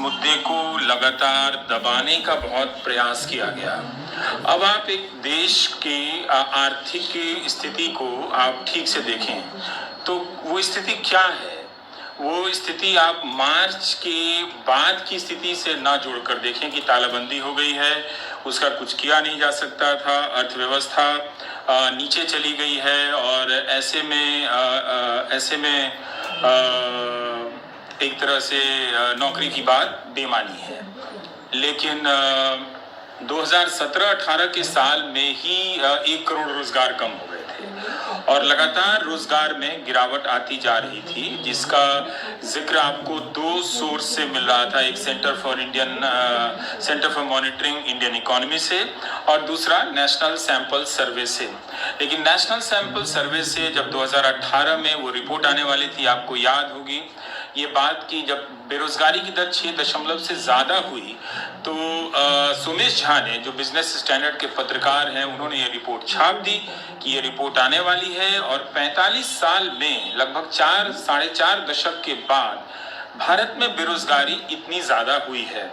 मुद्दे को लगातार दबाने का बहुत प्रयास किया गया। अब आप एक देश के आर्थिक स्थिति को आप ठीक से देखें तो वो स्थिति क्या है। वो स्थिति आप मार्च के बाद की स्थिति से ना जोड़कर देखें कि तालाबंदी हो गई है, उसका कुछ किया नहीं जा सकता था, अर्थव्यवस्था नीचे चली गई है और ऐसे में एक तरह से नौकरी की बात बेमानी है। लेकिन 2017-18 के साल में ही 1 करोड़ रोजगार कम हो गए थे और लगातार रोजगार में गिरावट आती जा रही थी, जिसका जिक्र आपको 2 सोर्स से मिल रहा था। एक centre for monitoring Indian economy से और दूसरा नेशनल सैंपल सर्वे से। लेकिन नेशनल सैंपल सर्वे से जब 2018 में वो रिपोर्ट आने वाली थी, आपको याद होगी ये बात की जब बेरोजगारी की दर 6 से ज्यादा हुई तो सुमेश झा ने, जो बिजनेस स्टैंडर्ड के पत्रकार हैं, उन्होंने ये रिपोर्ट छाप दी कि ये रिपोर्ट आने वाली है और 45 साल में लगभग 4-4.5 दशक के बाद भारत में बेरोजगारी इतनी ज्यादा हुई है।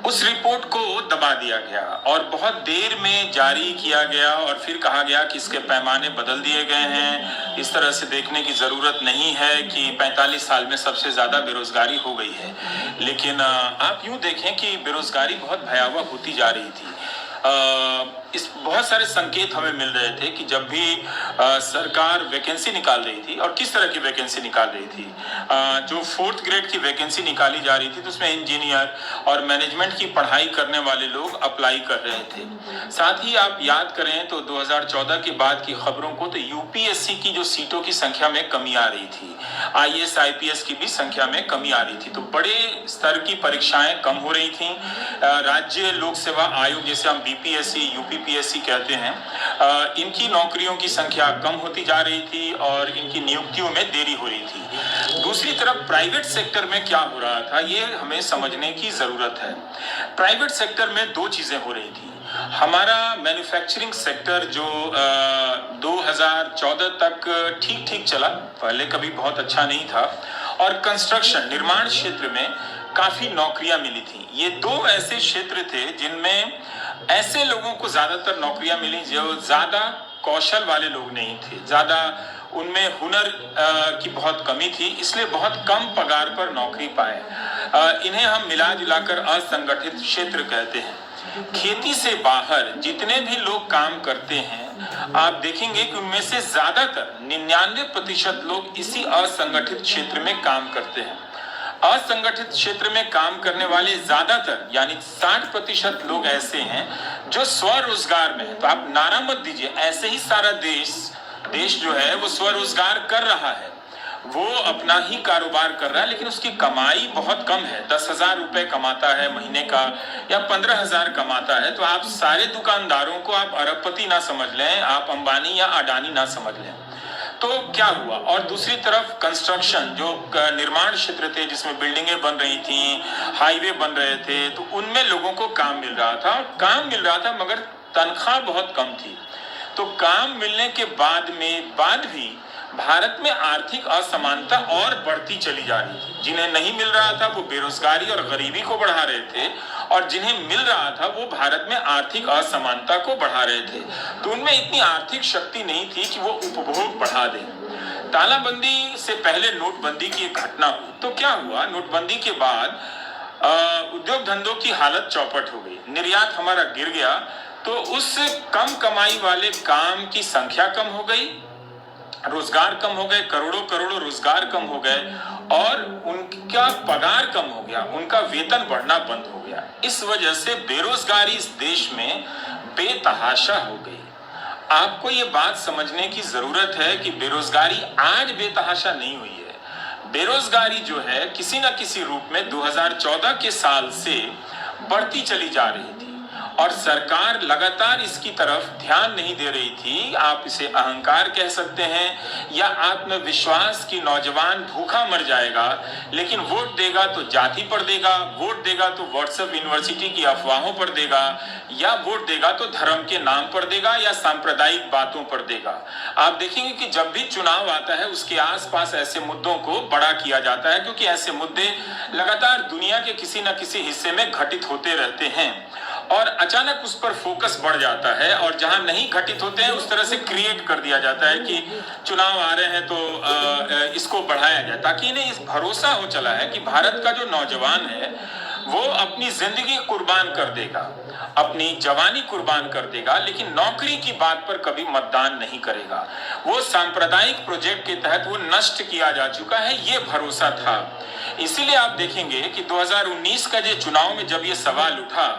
उस रिपोर्ट को दबा दिया गया और बहुत देर में जारी किया गया और फिर कहा गया कि इसके पैमाने बदल दिए गए हैं। इस तरह से देखने की जरूरत नहीं है कि 45 साल में सबसे ज्यादा बेरोजगारी हो गई है। लेकिन आप यूं देखें कि बेरोजगारी बहुत भयावह होती जा रही थी। इस बहुत सारे संकेत हमें मिल रहे थे कि जब भी सरकार वैकेंसी निकाल रही थी, और किस तरह की वैकेंसी निकाल रही थी, जो 4th ग्रेड की वैकेंसी निकाली जा रही थी तो उसमें इंजीनियर और मैनेजमेंट की पढ़ाई करने वाले लोग अप्लाई कर रहे थे। साथ ही आप याद करें तो 2014 के बाद की खबरों को तो यूपीएससी की जो सीटों की संख्या में कमी आ रही थी, आईएएस आईपीएस की भी संख्या में कमी आ रही थी, तो बड़े स्तर की परीक्षाएं कम हो रही थी। राज्य लोक सेवा आयोग, जैसे हम बीपीएससी यूपीपीएससी कहते हैं, इनकी नौकरियों की संख्या कम होती जा रही थी और इनकी नियुक्तियों में देरी हो रही थी। दूसरी तरफ प्राइवेट सेक्टर में क्या हो रहा था, ये हमें समझने की जरूरत है। प्राइवेट सेक्टर में 2 चीजें हो रही थी। हमारा मैन्युफैक्चरिंग सेक्टर जो 2014 तक ठीक ठीक चला, पहले कभी बहुत अच्छा नहीं था, और कंस्ट्रक्शन निर्माण क्षेत्र में काफी नौकरियां मिली थी। ये 2 ऐसे क्षेत्र थे जिनमें ऐसे लोगों को ज्यादातर नौकरियां मिली जो ज्यादा कौशल वाले लोग नहीं थे, ज्यादा उनमें हुनर की बहुत कमी थी, इसलिए बहुत कम पगार पर नौकरी पाए। इन्हें हम मिला जुलाकर असंगठित क्षेत्र कहते हैं। खेती से बाहर जितने भी लोग काम करते हैं, आप देखेंगे कि उनमें से ज्यादातर 99% लोग इसी असंगठित क्षेत्र में काम करते हैं। असंगठित क्षेत्र में काम करने वाले ज्यादातर यानी 60% लोग ऐसे हैं जो स्वरोजगार में है। तो आप नारा मत दीजिए, ऐसे ही सारा देश जो है वो स्वरोजगार कर रहा है, वो अपना ही कारोबार कर रहा है, लेकिन उसकी कमाई बहुत कम है। 10,000 रुपए कमाता है महीने का या 15,000 कमाता है। तो आप सारे दुकानदारों को आप अरबपति ना समझ लें, आप अंबानी या अडानी ना समझ लें। तो क्या हुआ, और दूसरी तरफ कंस्ट्रक्शन जो निर्माण क्षेत्र थे जिसमें बिल्डिंगें बन रही थी, हाईवे बन रहे थे, तो उनमें लोगों को काम मिल रहा था मगर तनख्वाह बहुत कम थी। तो काम मिलने के बाद भी भारत में आर्थिक असमानता और बढ़ती चली जा रही थी। जिन्हें नहीं मिल रहा था वो बेरोजगारी और गरीबी को बढ़ा रहे थे, और जिन्हें मिल रहा था वो भारत में आर्थिक असमानता को बढ़ा रहे थे। तो उनमें इतनी आर्थिक शक्ति नहीं थी कि वो उपभोग बढ़ा दें। तालाबंदी से पहले नोटबंदी की एक घटना हुई, तो क्या हुआ, नोटबंदी के बाद उद्योग धंधों की हालत चौपट हो गई, निर्यात हमारा गिर गया। तो उस कम कमाई वाले काम की संख्या कम हो गई, रोजगार कम हो गए, करोड़ों रोजगार कम हो गए और उनका पगार कम हो गया, उनका वेतन बढ़ना बंद हो गया। इस वजह से बेरोजगारी इस देश में बेतहाशा हो गई। आपको ये बात समझने की जरूरत है कि बेरोजगारी आज बेतहाशा नहीं हुई है। बेरोजगारी जो है किसी न किसी रूप में 2014 के साल से बढ़ती चली जा रही थी, और सरकार लगातार इसकी तरफ ध्यान नहीं दे रही थी। आप इसे अहंकार कह सकते हैं या आत्मविश्वास की नौजवान भूखा मर जाएगा, लेकिन वोट देगा तो जाति पर देगा, वोट देगा तो व्हाट्सएप यूनिवर्सिटी की अफवाहों पर देगा, या वोट देगा तो धर्म के नाम पर देगा या सांप्रदायिक बातों पर देगा। आप देखेंगे कि जब भी चुनाव आता है उसके आसपास ऐसे मुद्दों को बड़ा किया जाता है, क्योंकि ऐसे मुद्दे लगातार दुनिया के किसी न किसी हिस्से में घटित होते रहते हैं और अचानक उस पर फोकस बढ़ जाता है, और जहां नहीं घटित होते हैं उस तरह से क्रिएट कर दिया जाता है कि चुनाव आ रहे हैं तो इसको बढ़ाया जाए, ताकि इन्हें इस भरोसा हो चला है कि भारत का जो नौजवान है वो अपनी जिंदगी कुर्बान कर देगा, अपनी जवानी कुर्बान कर देगा, लेकिन नौकरी की बात पर कभी मतदान नहीं करेगा। वो सांप्रदायिक प्रोजेक्ट के तहत वो नष्ट किया जा चुका है, ये भरोसा था। इसीलिए आप देखेंगे कि 2019 का जो चुनाव में जब ये सवाल उठा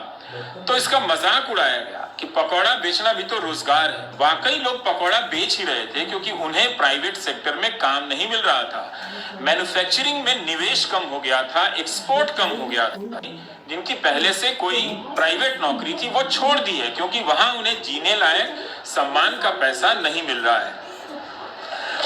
तो इसका मजाक उड़ाया गया कि पकौड़ा बेचना भी तो रोजगार है। वाकई लोग पकौड़ा बेच ही रहे थे, क्योंकि उन्हें प्राइवेट सेक्टर में काम नहीं मिल रहा था, मैन्युफैक्चरिंग में निवेश कम हो गया था, एक्सपोर्ट कम हो गया था। जिनकी पहले से कोई प्राइवेट नौकरी थी वो छोड़ दी है, क्योंकि वहां उन्हें जीने लायक सम्मान का पैसा नहीं मिल रहा है।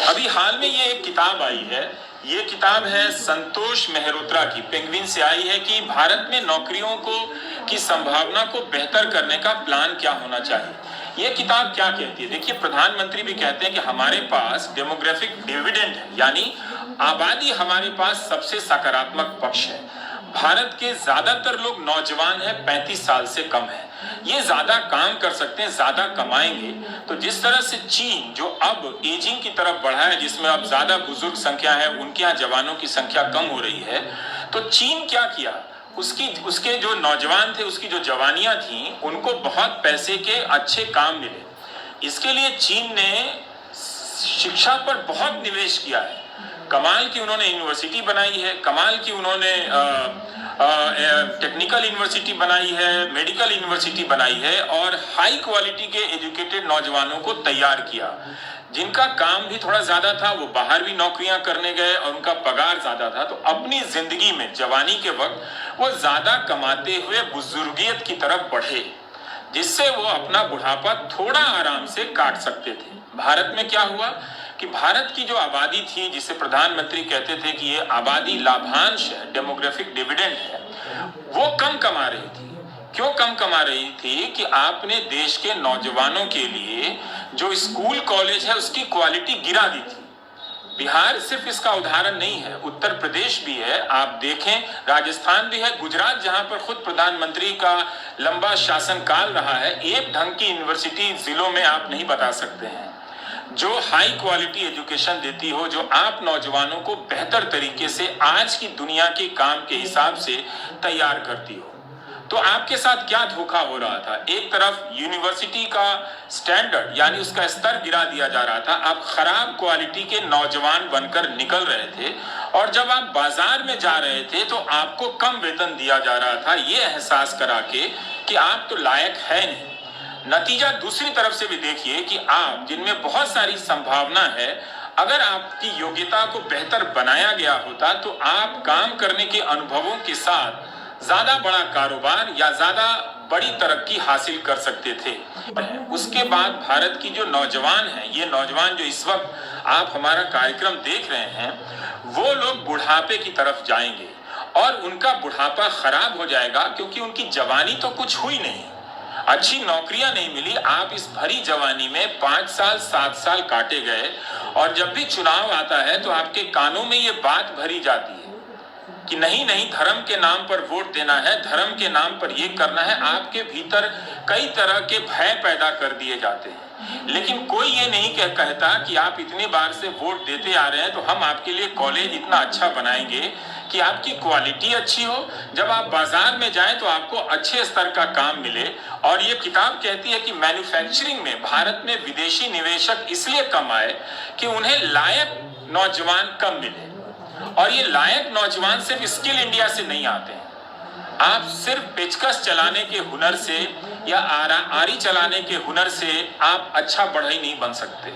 अभी हाल में ये एक किताब आई है, ये किताब है संतोष मेहरोत्रा की, पेंगुइन से आई है, कि भारत में नौकरियों को की संभावना को बेहतर करने का प्लान क्या होना चाहिए। ये किताब क्या कहती है, देखिए प्रधानमंत्री भी कहते हैं कि हमारे पास डेमोग्राफिक डिविडेंड है, यानी आबादी हमारे पास सबसे सकारात्मक पक्ष है। भारत के ज्यादातर लोग नौजवान हैं, 35 साल से कम है, ये ज्यादा काम कर सकते हैं, ज्यादा कमाएंगे। तो जिस तरह से चीन जो अब एजिंग की तरफ बढ़ा है, जिसमें अब ज्यादा बुजुर्ग संख्या है, उनके यहाँ जवानों की संख्या कम हो रही है, तो चीन क्या किया, उसके जो नौजवान थे, उसकी जो जवानियां थी, उनको बहुत पैसे के अच्छे काम मिले। इसके लिए चीन ने शिक्षा पर बहुत निवेश किया है। कमाल की उन्होंने यूनिवर्सिटी बनाई है, कमाल की उन्होंने टेक्निकल यूनिवर्सिटी बनाई है, मेडिकल यूनिवर्सिटी बनाई है, और हाई क्वालिटी के एजुकेटेड नौजवानों को तैयार किया। जिनका काम भी थोड़ा ज्यादा था वो बाहर भी नौकरियां करने गए और उनका पगार ज्यादा था, तो अपनी जिंदगी में जवानी के वक्त वो ज्यादा कमाते हुए बुजुर्गियत की तरफ बढ़े, जिससे वो अपना बुढ़ापा थोड़ा आराम से काट सकते थे। भारत में क्या हुआ कि भारत की जो आबादी थी, जिसे प्रधानमंत्री कहते थे कि ये आबादी लाभांश है, डेमोग्राफिक डिविडेंड है, वो कम कमा रही थी। क्यों कम कमा रही थी कि आपने देश के नौजवानों के लिए जो स्कूल कॉलेज है उसकी क्वालिटी गिरा दी थी। बिहार सिर्फ इसका उदाहरण नहीं है, उत्तर प्रदेश भी है, आप देखें राजस्थान भी है, गुजरात जहां पर खुद प्रधानमंत्री का लंबा शासनकाल रहा है, एक ढंग की यूनिवर्सिटी जिलों में आप नहीं बता सकते हैं जो हाई क्वालिटी एजुकेशन देती हो, जो आप नौजवानों को बेहतर तरीके से आज की दुनिया के काम के हिसाब से तैयार करती हो। तो आपके साथ क्या धोखा हो रहा था, एक तरफ यूनिवर्सिटी का स्टैंडर्ड यानी उसका स्तर गिरा दिया जा रहा था, आप खराब क्वालिटी के नौजवान बनकर निकल रहे थे, और जब आप बाजार में जा रहे थे तो आपको कम वेतन दिया जा रहा था, ये एहसास करा के कि आप तो लायक है नहीं। नतीजा दूसरी तरफ से भी देखिए कि आप जिनमें बहुत सारी संभावना है, अगर आपकी योग्यता को बेहतर बनाया गया होता तो आप काम करने के अनुभवों के साथ ज्यादा बड़ा कारोबार या ज्यादा बड़ी तरक्की हासिल कर सकते थे। उसके बाद भारत की जो नौजवान है, ये नौजवान जो इस वक्त आप हमारा कार्यक्रम देख रहे हैं, वो लोग बुढ़ापे की तरफ जाएंगे और उनका बुढ़ापा खराब हो जाएगा, क्योंकि उनकी जवानी तो कुछ हुई नहीं, अच्छी नौकरियां नहीं मिली। आप इस भरी जवानी में 5 साल 7 साल काटे गए, और जब भी चुनाव आता है तो आपके कानों में ये बात भरी जाती है कि नहीं नहीं, धर्म के नाम पर वोट देना है, धर्म के नाम पर ये करना है। आपके भीतर कई तरह के भय पैदा कर दिए जाते हैं, लेकिन कोई ये नहीं कहता कि आप इतने बार से वोट देते आ रहे हैं तो हम आपके लिए कॉलेज इतना अच्छा बनाएंगे कि आपकी क्वालिटी अच्छी हो, जब आप बाजार में जाएं तो आपको अच्छे स्तर का काम मिले। और ये किताब कहती है कि मैन्युफैक्चरिंग में भारत में विदेशी निवेशक इसलिए कम आए कि उन्हें लायक नौजवान कम मिले, और ये लायक नौजवान सिर्फ स्किल इंडिया से नहीं आते हैं। आप सिर्फ पेचकस चलाने के हुनर से या आरी चलाने के हुनर से आप अच्छा बढ़ई नहीं बन सकते।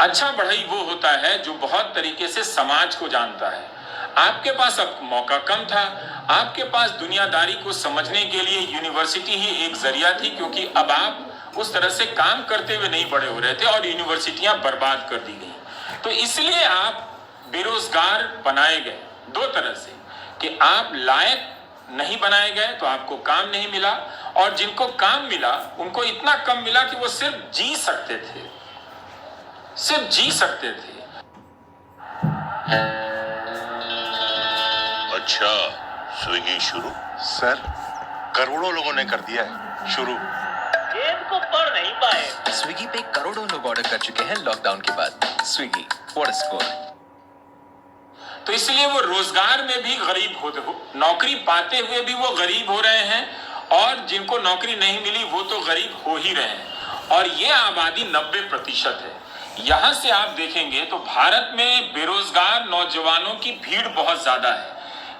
अच्छा बढ़ई वो होता है जो बहुत तरीके से समाज को जानता है। आपके पास अब मौका कम था, आपके पास दुनियादारी को समझने के लिए यूनिवर्सिटी ही एक जरिया थी, क्योंकि अब आप उस तरह से काम करते हुए नहीं बड़े हो रहे थे और यूनिवर्सिटियां बर्बाद कर दी गई। तो इसलिए आप बेरोजगार बनाए गए दो तरह से, कि आप लायक नहीं बनाए गए तो आपको काम नहीं मिला, और जिनको काम मिला उनको इतना कम मिला कि वो सिर्फ जी सकते थे, सिर्फ जी सकते थे। अच्छा, स्विगी शुरू? सर, करोड़ों लोगों ने कर दिया है शुरू। गेम को पढ़ नहीं पाए। स्विगी पे करोड़ों लोग ऑर्डर कर चुके हैं लॉकडाउन के बाद। Swiggy, what a score. तो इसलिए वो रोजगार में भी गरीब हो, नौकरी पाते हुए भी वो गरीब हो रहे हैं, और जिनको नौकरी नहीं मिली वो तो गरीब हो ही रहे हैं। और ये आबादी 90% है। यहां से आप देखेंगे तो भारत में बेरोजगार नौजवानों की भीड़ बहुत ज्यादा है।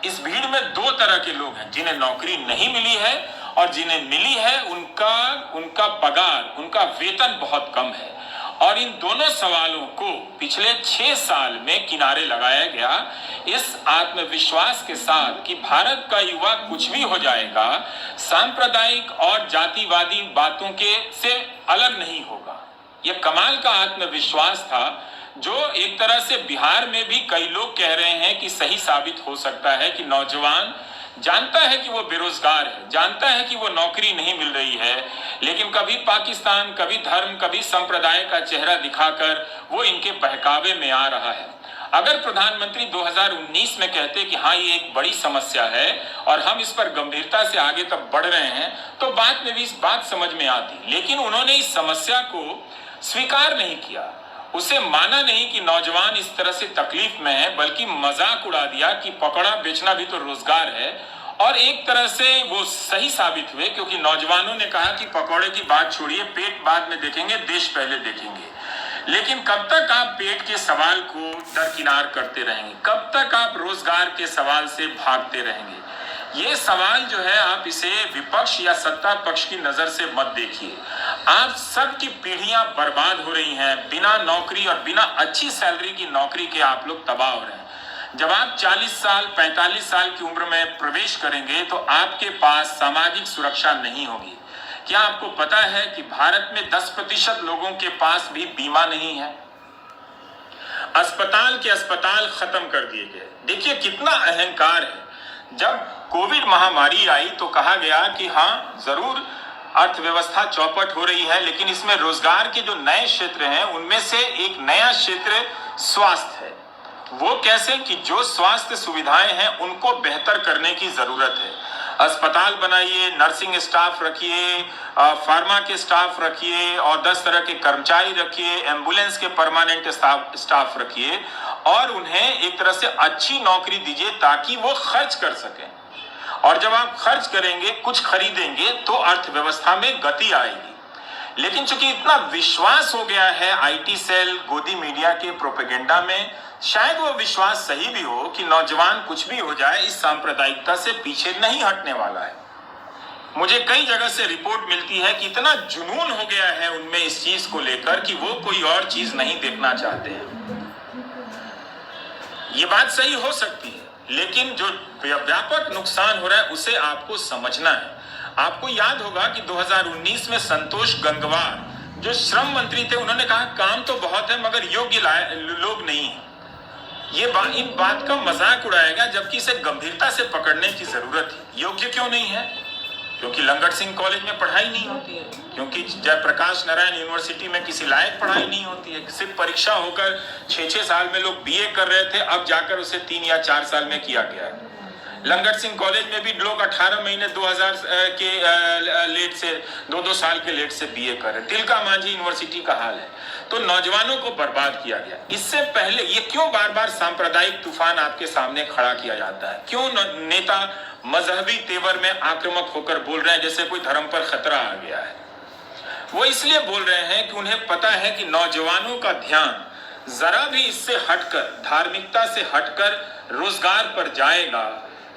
इस भीड़ में दो तरह के लोग हैं, जिन्हें नौकरी नहीं मिली है, और जिन्हें मिली है उनका पगार, उनका वेतन बहुत कम है। और इन दोनों सवालों को पिछले 6 साल में किनारे लगाया गया, इस आत्मविश्वास के साथ कि भारत का युवा कुछ भी हो जाएगा, सांप्रदायिक और जातिवादी बातों के से अलग नहीं होगा। यह कमाल का आत्मविश्वास था, जो एक तरह से बिहार में भी कई लोग कह रहे हैं कि सही साबित हो सकता है कि नौजवान जानता है कि वो बेरोजगार है, जानता है कि वो नौकरी नहीं मिल रही है, लेकिन कभी पाकिस्तान, कभी धर्म, कभी संप्रदाय का चेहरा दिखाकर वो इनके बहकावे में आ रहा है। अगर प्रधानमंत्री 2019 में कहते कि हाँ ये एक बड़ी समस्या है और हम इस पर गंभीरता से आगे तक बढ़ रहे हैं, तो बाद में भी इस बात समझ में आती। लेकिन उन्होंने इस समस्या को स्वीकार नहीं किया, उसे माना नहीं कि नौजवान इस तरह से तकलीफ में है, बल्कि मजाक उड़ा दिया कि पकौड़ा बेचना भी तो रोजगार है। और एक तरह से वो सही साबित हुए, क्योंकि नौजवानों ने कहा कि पकौड़े की बात छोड़िए, पेट बाद में देखेंगे, देश पहले देखेंगे। लेकिन कब तक आप पेट के सवाल को दरकिनार करते रहेंगे? कब तक आप रोजगार के सवाल से भागते रहेंगे? ये सवाल जो है, आप इसे विपक्ष या सत्ता पक्ष की नजर से मत देखिए। आप सबकी पीढ़ियां बर्बाद हो रही हैं, बिना नौकरी और बिना अच्छी सैलरी की नौकरी के आप लोग तबाह हो रहे हैं। जब आप 40 साल 45 साल की उम्र में प्रवेश करेंगे तो आपके पास सामाजिक सुरक्षा नहीं होगी। क्या आपको पता है कि भारत में 10% लोगों के पास भी बीमा नहीं है? अस्पताल के अस्पताल खत्म कर दिए गए। देखिए कितना अहंकार है। जब कोविड महामारी आई तो कहा गया कि हाँ जरूर अर्थव्यवस्था चौपट हो रही है, लेकिन इसमें रोजगार के जो नए क्षेत्र हैं उनमें से एक नया क्षेत्र स्वास्थ्य है। वो कैसे? कि जो स्वास्थ्य सुविधाएं हैं उनको बेहतर करने की जरूरत है। अस्पताल बनाइए, नर्सिंग स्टाफ रखिए, फार्मा के स्टाफ रखिए, और 10 तरह के कर्मचारी रखिए, एम्बुलेंस के परमानेंट स्टाफ रखिए, और उन्हें एक तरह से अच्छी नौकरी दीजिए ताकि वो खर्च कर सकें। और जब आप खर्च करेंगे, कुछ खरीदेंगे, तो अर्थव्यवस्था में गति आएगी। लेकिन चूंकि इतना विश्वास हो गया है आईटी सेल, गोदी मीडिया के प्रोपेगेंडा में, शायद वो विश्वास सही भी हो कि नौजवान कुछ भी हो जाए इस सांप्रदायिकता से पीछे नहीं हटने वाला है। मुझे कई जगह से रिपोर्ट मिलती है कि इतना जुनून हो गया है उनमें इस चीज को लेकर कि वो कोई और चीज नहीं देखना चाहते हैं। ये बात सही हो सकती है, लेकिन जो व्यापक नुकसान हो रहा है उसे आपको समझना है। आपको याद होगा कि 2019 में संतोष गंगवार जो श्रम मंत्री थे, उन्होंने कहा काम तो बहुत है मगर योग्य लोग नहीं है। ये इन बात का मजाक उड़ाएगा, जबकि इसे गंभीरता से पकड़ने की जरूरत है। योग्य क्यों नहीं है? क्योंकि लंगट सिंह कॉलेज में पढ़ाई नहीं होती है, क्योंकि जयप्रकाश नारायण यूनिवर्सिटी में किसी लायक पढ़ाई नहीं होती है। सिर्फ परीक्षा होकर 6-6 साल में लोग बीए कर रहे थे, अब जाकर उसे 3 या 4 साल में किया गया है। लंगट सिंह कॉलेज में भी लोग 18 महीने 2000 के लेट से 2-2 साल के लेट से बीए कर रहे। तिलका मांझी यूनिवर्सिटी का हाल है। तो नौजवानों को बर्बाद किया गया। इससे पहले ये क्यों बार बार सांप्रदायिक तूफान आपके सामने खड़ा किया जाता है? क्यों नेता मजहबी तेवर में आक्रामक होकर बोल रहे हैं जैसे कोई धर्म पर खतरा आ गया है? वो इसलिए बोल रहे हैं कि उन्हें पता है कि नौजवानों का ध्यान जरा भी इससे हटकर, धार्मिकता से हटकर रोजगार पर जाएगा,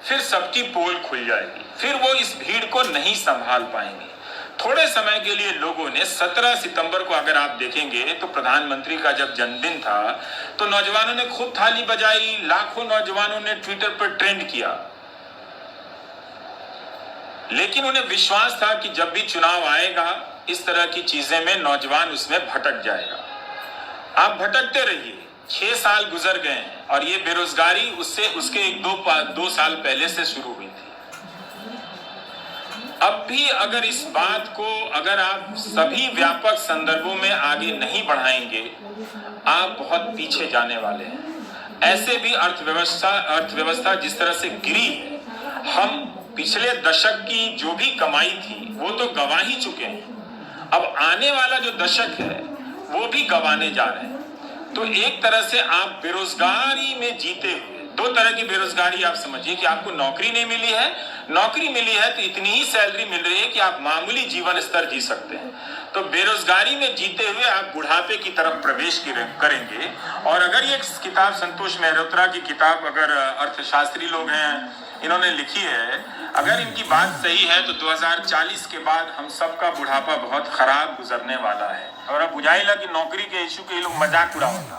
फिर सबकी पोल खुल जाएगी, फिर वो इस भीड़ को नहीं संभाल पाएंगे। थोड़े समय के लिए लोगों ने 17 सितंबर को अगर आप देखेंगे तो प्रधानमंत्री का जब जन्मदिन था तो नौजवानों ने खूब थाली बजाई, लाखों नौजवानों ने ट्विटर पर ट्रेंड किया। लेकिन उन्हें विश्वास था कि जब भी चुनाव आएगा इस तरह की चीजें में नौजवान उसमें भटक जाएगा। आप भटकते रहिए, 6 साल गुजर गए हैं और ये बेरोजगारी उसके 1-2 साल पहले से शुरू हुई थी। अब भी अगर इस बात को अगर आप सभी व्यापक संदर्भों में आगे नहीं बढ़ाएंगे, आप बहुत पीछे जाने वाले हैं। ऐसे भी अर्थव्यवस्था जिस तरह से गिरी है, हम पिछले दशक की जो भी कमाई थी वो तो गंवा ही चुके हैं। अब आने वाला जो दशक है वो भी गंवाने जा रहे हैं। तो एक तरह से आप बेरोजगारी में जीते हुए, 2 तरह की बेरोजगारी आप समझिए कि आपको नौकरी नहीं मिली है, नौकरी मिली है तो इतनी ही सैलरी मिल रही है कि आप मामूली जीवन स्तर जी सकते हैं। तो बेरोजगारी में जीते हुए आप बुढ़ापे की तरफ प्रवेश करेंगे। और अगर ये किताब संतोष मेहरोत्रा की किताब अगर अर्थशास्त्री लोग हैं इन्होंने लिखी है, अगर इनकी बात सही है तो 2040 के बाद हम सबका बुढ़ापा बहुत खराब गुजरने वाला है। और अब बुझाइला कि नौकरी के इशू के ये लोग मजाक उड़ावता।